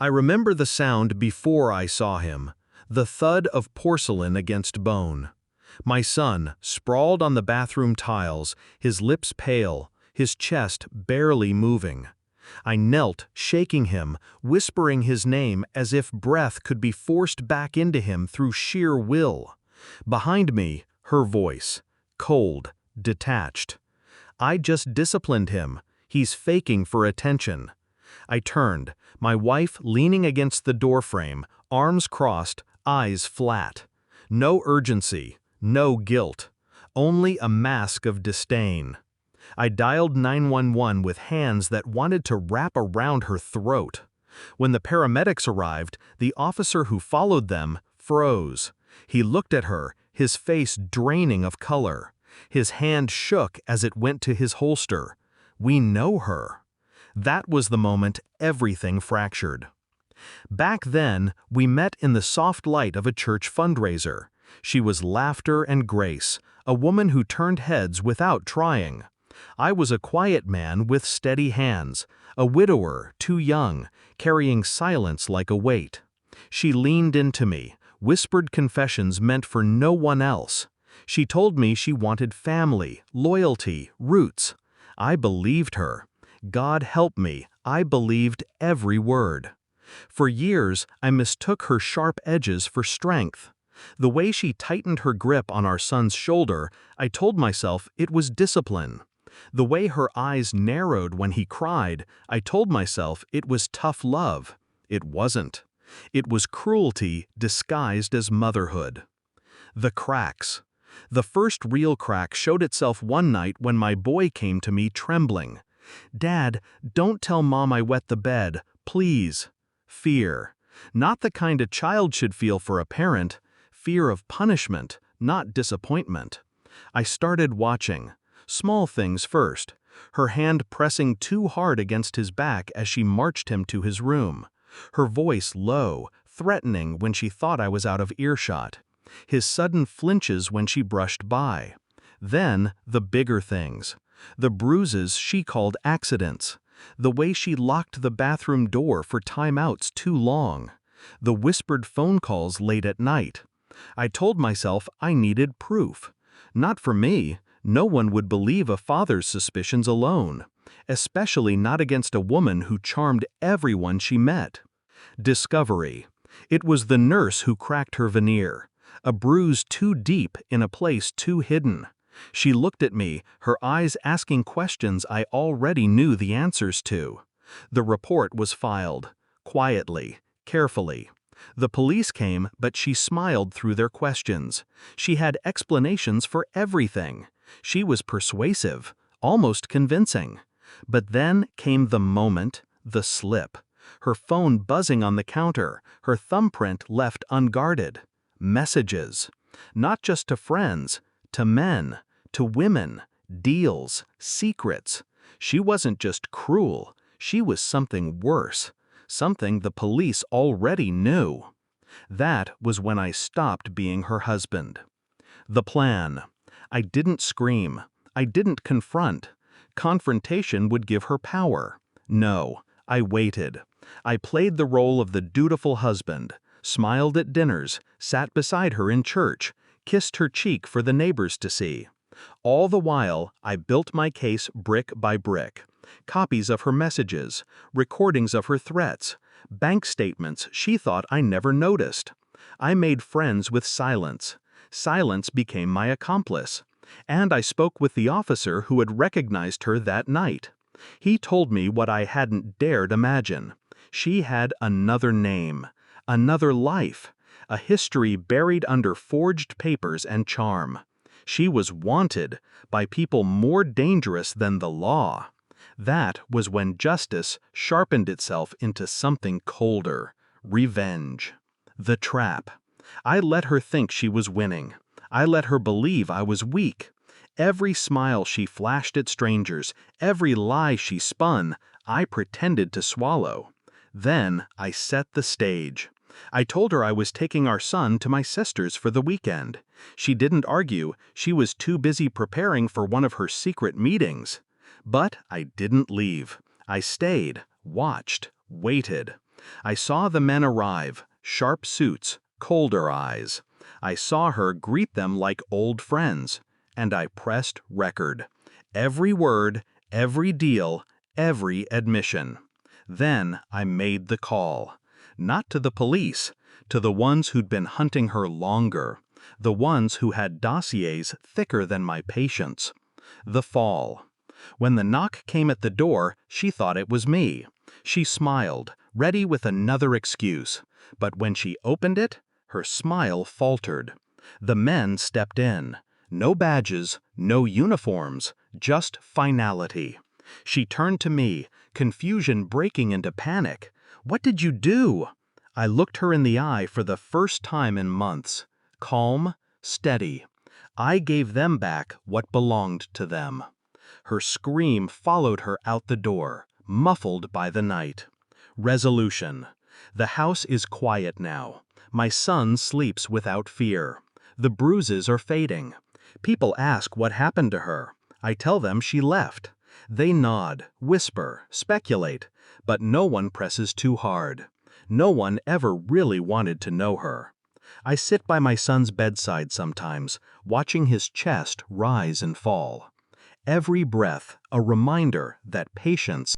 I remember the sound before I saw him, the thud of porcelain against bone. My son, sprawled on the bathroom tiles, his lips pale, his chest barely moving. I knelt, shaking him, whispering his name as if breath could be forced back into him through sheer will. Behind me, her voice, cold, detached. I just disciplined him. He's faking for attention. I turned, my wife leaning against the doorframe, arms crossed, eyes flat. No urgency, no guilt, only a mask of disdain. I dialed 911 with hands that wanted to wrap around her throat. When the paramedics arrived, the officer who followed them froze. He looked at her, his face draining of color. His hand shook as it went to his holster. We know her. That was the moment everything fractured. Back then, we met in the soft light of a church fundraiser. She was laughter and grace, a woman who turned heads without trying. I was a quiet man with steady hands, a widower, too young, carrying silence like a weight. She leaned into me, whispered confessions meant for no one else. She told me she wanted family, loyalty, roots. I believed her. God help me, I believed every word. For years, I mistook her sharp edges for strength. The way she tightened her grip on our son's shoulder, I told myself it was discipline. The way her eyes narrowed when he cried, I told myself it was tough love. It wasn't. It was cruelty disguised as motherhood. The cracks. The first real crack showed itself one night when my boy came to me trembling. "Dad, don't tell Mom I wet the bed, please." Fear. Not the kind a child should feel for a parent. Fear of punishment, not disappointment. I started watching. Small things first. Her hand pressing too hard against his back as she marched him to his room. Her voice low, threatening when she thought I was out of earshot. His sudden flinches when she brushed by. Then, the bigger things. The bruises she called accidents. The way she locked the bathroom door for timeouts too long. The whispered phone calls late at night. I told myself I needed proof. Not for me. No one would believe a father's suspicions alone, especially not against a woman who charmed everyone she met. Discovery. It was the nurse who cracked her veneer. A bruise too deep in a place too hidden. She looked at me, her eyes asking questions I already knew the answers to. The report was filed. Quietly, carefully. The police came, but she smiled through their questions. She had explanations for everything. She was persuasive, almost convincing. But then came the moment, the slip. Her phone buzzing on the counter, her thumbprint left unguarded. Messages. Not just to friends, to men, to women, deals, secrets. She wasn't just cruel, she was something worse. Something the police already knew. That was when I stopped being her husband. The plan. I didn't scream. I didn't confront. Confrontation would give her power. No, I waited. I played the role of the dutiful husband, smiled at dinners, sat beside her in church, kissed her cheek for the neighbors to see. All the while, I built my case brick by brick. Copies of her messages, recordings of her threats, bank statements she thought I never noticed. I made friends with silence. Silence became my accomplice. And I spoke with the officer who had recognized her that night. He told me what I hadn't dared imagine. She had another name, another life, a history buried under forged papers and charm. She was wanted by people more dangerous than the law. That was when justice sharpened itself into something colder, revenge. The trap. I let her think she was winning. I let her believe I was weak. Every smile she flashed at strangers, every lie she spun, I pretended to swallow. Then I set the stage. I told her I was taking our son to my sister's for the weekend. She didn't argue, she was too busy preparing for one of her secret meetings. But I didn't leave. I stayed, watched, waited. I saw the men arrive, sharp suits, colder eyes. I saw her greet them like old friends, and I pressed record. Every word, every deal, every admission. Then I made the call. Not to the police, to the ones who'd been hunting her longer, the ones who had dossiers thicker than my patience. The fall. When the knock came at the door, she thought it was me. She smiled, ready with another excuse. But when she opened it, her smile faltered. The men stepped in. No badges, no uniforms, just finality. She turned to me, confusion breaking into panic. "What did you do?" I looked her in the eye for the first time in months. Calm, steady. I gave them back what belonged to them. Her scream followed her out the door, muffled by the night. Resolution. The house is quiet now. My son sleeps without fear. The bruises are fading. People ask what happened to her. I tell them she left. They nod, whisper, speculate, but no one presses too hard. No one ever really wanted to know her. I sit by my son's bedside sometimes, watching his chest rise and fall. Every breath a reminder that patience